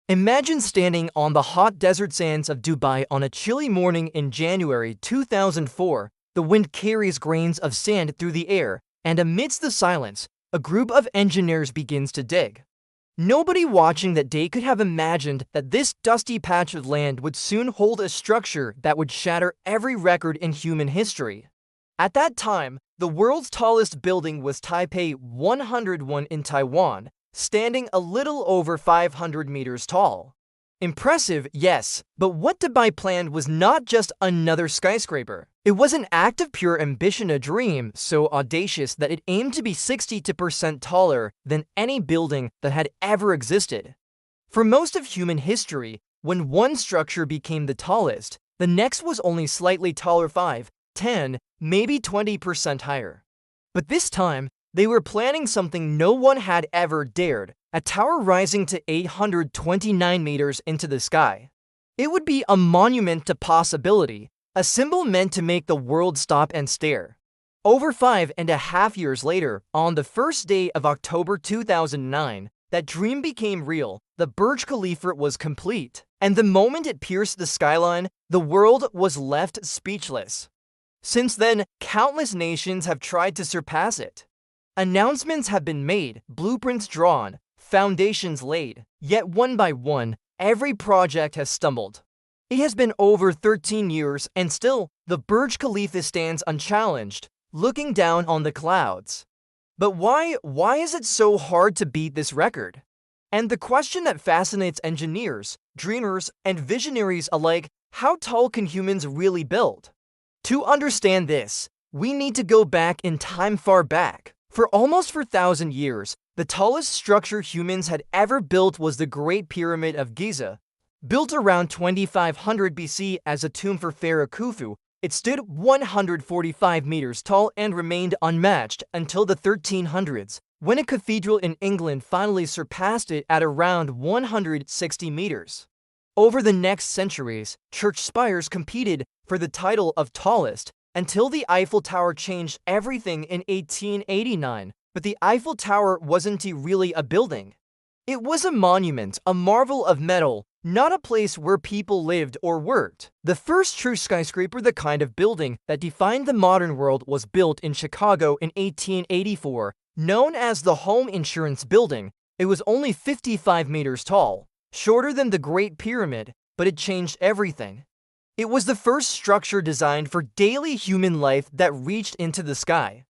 Imagine standing on the hot desert sands of Dubai on a chilly morning in January 2004. The wind carries grains of sand through the air, and amidst the silence, a group of engineers begins to dig. Nobody watching that day could have imagined that this dusty patch of land would soon hold a structure that would shatter every record in human history. At that time, the world's tallest building was Taipei 101 in Taiwan, standing a little over 500 meters tall. Impressive, yes, but what Dubai planned was not just another skyscraper. It was an act of pure ambition, a dream so audacious that it aimed to be 60% taller than any building that had ever existed. For most of human history, when one structure became the tallest, the next was only slightly taller, 5, 10, maybe 20% higher. But this time, they were planning something no one had ever dared, a tower rising to 829 meters into the sky. It would be a monument to possibility, a symbol meant to make the world stop and stare. Over 5.5 years later, on the first day of October 2009, that dream became real. The Burj Khalifa was complete, and the moment it pierced the skyline, the world was left speechless. Since then, countless nations have tried to surpass it. Announcements have been made, blueprints drawn, foundations laid, yet one by one, every project has stumbled. It has been over 13 years, and still, the Burj Khalifa stands unchallenged, looking down on the clouds. But why is it so hard to beat this record? And the question that fascinates engineers, dreamers, and visionaries alike, how tall can humans really build? To understand this, we need to go back in time, far back. For almost 4,000 years, the tallest structure humans had ever built was the Great Pyramid of Giza. Built around 2500 BC as a tomb for Pharaoh Khufu, it stood 145 meters tall and remained unmatched until the 1300s, when a cathedral in England finally surpassed it at around 160 meters. Over the next centuries, church spires competed for the title of tallest, until the Eiffel Tower changed everything in 1889. But the Eiffel Tower wasn't really a building. It was a monument, a marvel of metal, not a place where people lived or worked. The first true skyscraper, the kind of building that defined the modern world, was built in Chicago in 1884. Known as the Home Insurance Building, it was only 55 meters tall, shorter than the Great Pyramid, but it changed everything. It was the first structure designed for daily human life that reached into the sky.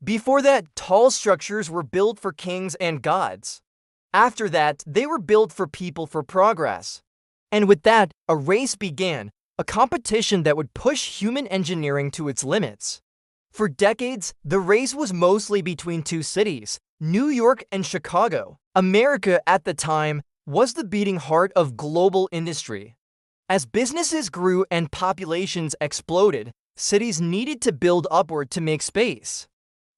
Before that, tall structures were built for kings and gods. After that, they were built for people, for progress. And with that, a race began, a competition that would push human engineering to its limits. For decades, the race was mostly between two cities, New York and Chicago. America at the time was the beating heart of global industry. As businesses grew and populations exploded, cities needed to build upward to make space.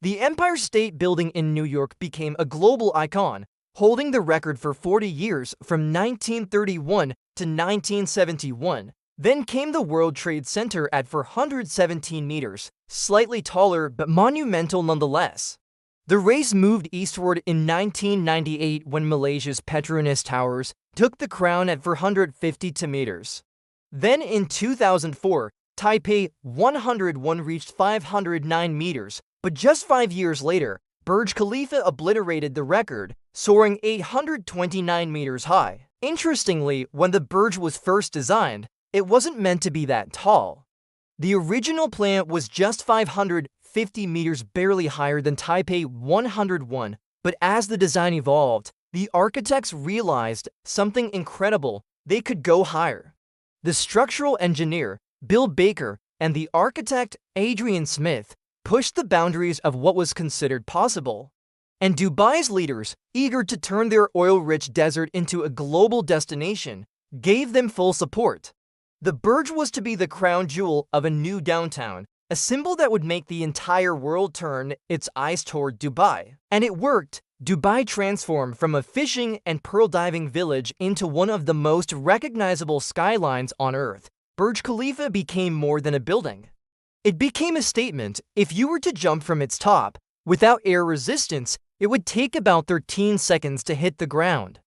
The Empire State Building in New York became a global icon, holding the record for 40 years from 1931 to 1971. Then came the World Trade Center at 417 meters, slightly taller but monumental nonetheless. The race moved eastward in 1998 when Malaysia's Petronas Towers took the crown at 452 meters. Then in 2004, Taipei 101 reached 509 meters, but just 5 years later, Burj Khalifa obliterated the record, soaring 829 meters high. Interestingly, when the Burj was first designed, it wasn't meant to be that tall. The original plan was just 550 meters, barely higher than Taipei 101, but as the design evolved, the architects realized something incredible: they could go higher. The structural engineer, Bill Baker, and the architect, Adrian Smith, pushed the boundaries of what was considered possible. And Dubai's leaders, eager to turn their oil-rich desert into a global destination, gave them full support. The Burj was to be the crown jewel of a new downtown, a symbol that would make the entire world turn its eyes toward Dubai. And it worked. Dubai transformed from a fishing and pearl diving village into one of the most recognizable skylines on Earth. Burj Khalifa became more than a building. It became a statement. If you were to jump from its top, without air resistance, it would take about 13 seconds to hit the ground.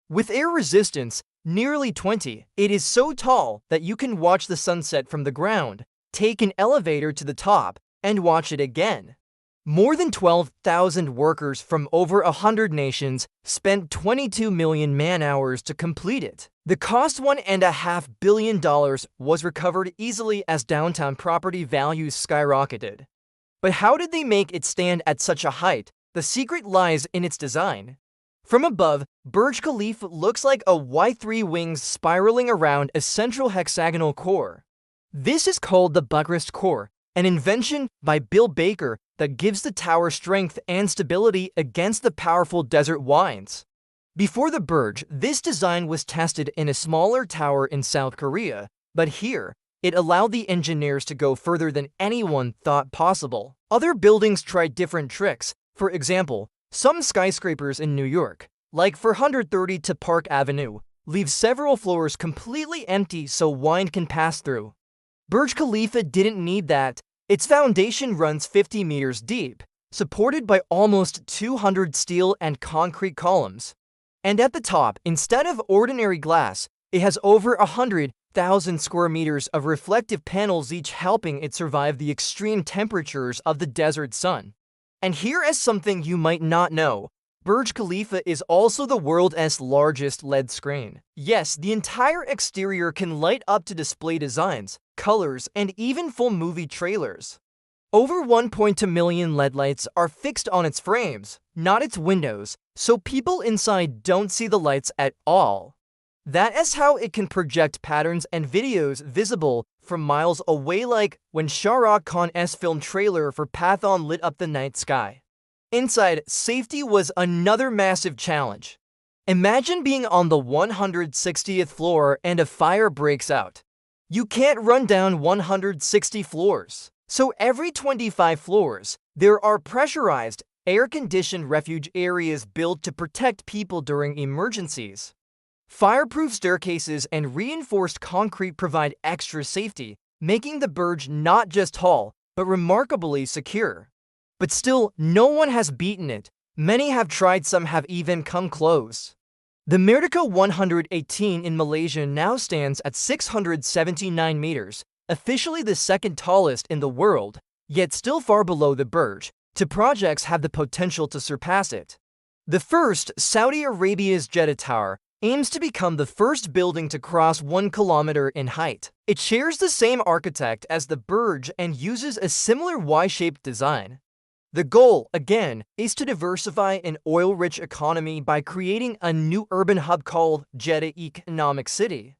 With air resistance, Nearly 20. It is so tall that you can watch the sunset from the ground, take an elevator to the top, and watch it again. More than 12,000 workers from over 100 nations spent 22 million man-hours to complete it. The cost $1.5 billion was recovered easily as downtown property values skyrocketed. But how did they make it stand at such a height? The secret lies in its design. From above, Burj Khalifa looks like a Y3 wings spiraling around a central hexagonal core. This is called the buttressed core, an invention by Bill Baker that gives the tower strength and stability against the powerful desert winds. Before the Burj, this design was tested in a smaller tower in South Korea, but here, it allowed the engineers to go further than anyone thought possible. Other buildings tried different tricks. For example, some skyscrapers in New York, like 430 to Park Avenue, leave several floors completely empty so wind can pass through. Burj Khalifa didn't need that. Its foundation runs 50 meters deep, supported by almost 200 steel and concrete columns. And at the top, instead of ordinary glass, it has over 100,000 square meters of reflective panels, each helping it survive the extreme temperatures of the desert sun. And here is something you might not know. Burj Khalifa is also the world's largest LED screen. Yes, the entire exterior can light up to display designs, colors, and even full movie trailers. Over 1.2 million LED lights are fixed on its frames, not its windows, so people inside don't see the lights at all. That is how it can project patterns and videos visible from miles away, like when Shah Rukh Khan's film trailer for Pathan lit up the night sky. Inside, safety was another massive challenge. Imagine being on the 160th floor and a fire breaks out. You can't run down 160 floors. So every 25 floors, there are pressurized, air-conditioned refuge areas built to protect people during emergencies. Fireproof staircases and reinforced concrete provide extra safety, making the Burj not just tall, but remarkably secure. But still, no one has beaten it. Many have tried, some have even come close. The Merdeka 118 in Malaysia now stands at 679 meters, officially the second tallest in the world, yet still far below the Burj. Two projects have the potential to surpass it. The first, Saudi Arabia's Jeddah Tower, aims to become the first building to cross 1 kilometer in height. It shares the same architect as the Burj and uses a similar Y-shaped design. The goal, again, is to diversify an oil-rich economy by creating a new urban hub called Jeddah Economic City.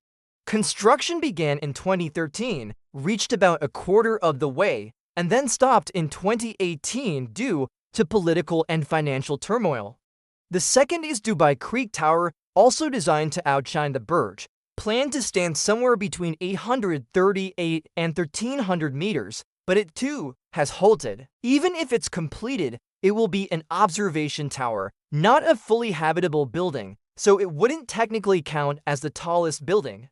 Construction began in 2013, reached about a quarter of the way, and then stopped in 2018 due to political and financial turmoil. The second is Dubai Creek Tower, also designed to outshine the Burj, planned to stand somewhere between 838 and 1,300 meters, but it too has halted. Even if it's completed, it will be an observation tower, not a fully habitable building, so it wouldn't technically count as the tallest building.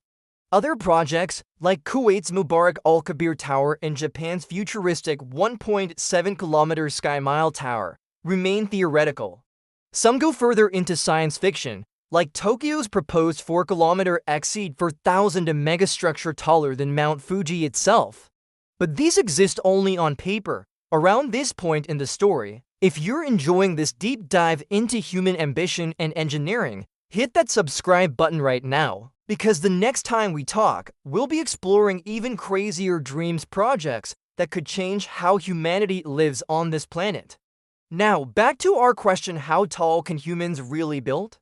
Other projects, like Kuwait's Mubarak Al Kabir Tower and Japan's futuristic 1.7-kilometer Sky Mile Tower, remain theoretical. Some go further into science fiction, like Tokyo's proposed 4-kilometer exceed 4,000, a megastructure taller than Mount Fuji itself. But these exist only on paper. Around this point in the story, if you're enjoying this deep dive into human ambition and engineering, hit that subscribe button right now, because the next time we talk, we'll be exploring even crazier dreams projects that could change how humanity lives on this planet. Now, back to our question, how tall can humans really build?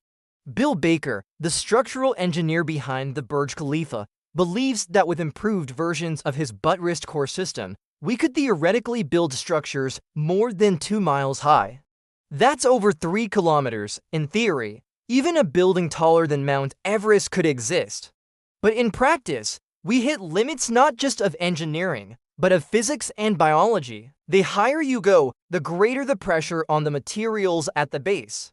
Bill Baker, the structural engineer behind the Burj Khalifa, believes that with improved versions of his buttressed core system, we could theoretically build structures more than 2 miles high. That's over 3 kilometers, in theory. Even a building taller than Mount Everest could exist. But in practice, we hit limits not just of engineering, but of physics and biology. The higher you go, the greater the pressure on the materials at the base.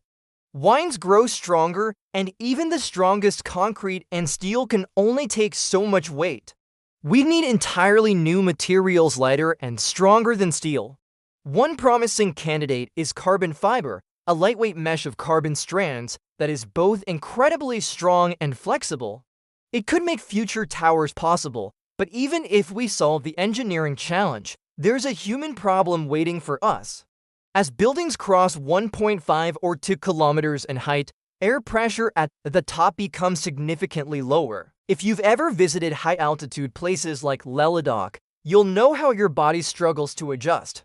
Winds grow stronger, and even the strongest concrete and steel can only take so much weight. We need entirely new materials, lighter and stronger than steel. One promising candidate is carbon fiber, a lightweight mesh of carbon strands that is both incredibly strong and flexible. It could make future towers possible, but even if we solve the engineering challenge, there's a human problem waiting for us. As buildings cross 1.5 or 2 kilometers in height, air pressure at the top becomes significantly lower. If you've ever visited high-altitude places like Ladakh, you'll know how your body struggles to adjust.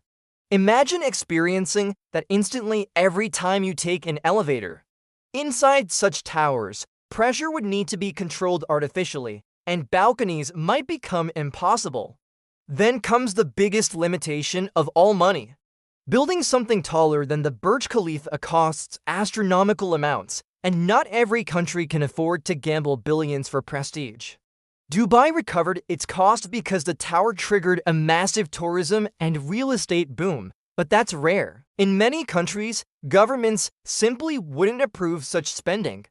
Imagine experiencing that instantly every time you take an elevator. Inside such towers, pressure would need to be controlled artificially, and balconies might become impossible. Then comes the biggest limitation of all: money. Building something taller than the Burj Khalifa costs astronomical amounts, and not every country can afford to gamble billions for prestige. Dubai recovered its cost because the tower triggered a massive tourism and real estate boom, but that's rare. In many countries, governments simply wouldn't approve such spending.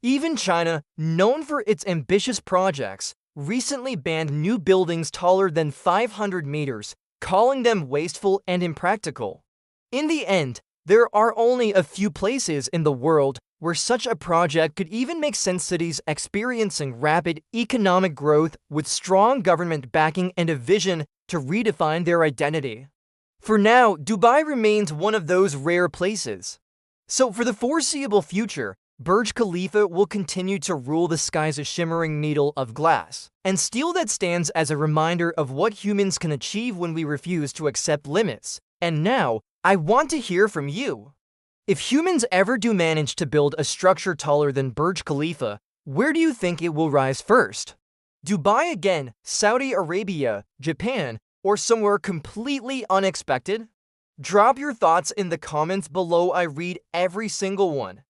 Even China, known for its ambitious projects, recently banned new buildings taller than 500 meters, calling them wasteful and impractical. In the end, there are only a few places in the world where such a project could even make sense: cities experiencing rapid economic growth with strong government backing and a vision to redefine their identity. For now, Dubai remains one of those rare places. So for the foreseeable future, Burj Khalifa will continue to rule the skies, a shimmering needle of glass and steel that stands as a reminder of what humans can achieve when we refuse to accept limits. And now, I want to hear from you. If humans ever do manage to build a structure taller than Burj Khalifa, where do you think it will rise first? Dubai again, Saudi Arabia, Japan, or somewhere completely unexpected? Drop your thoughts in the comments below. I read every single one.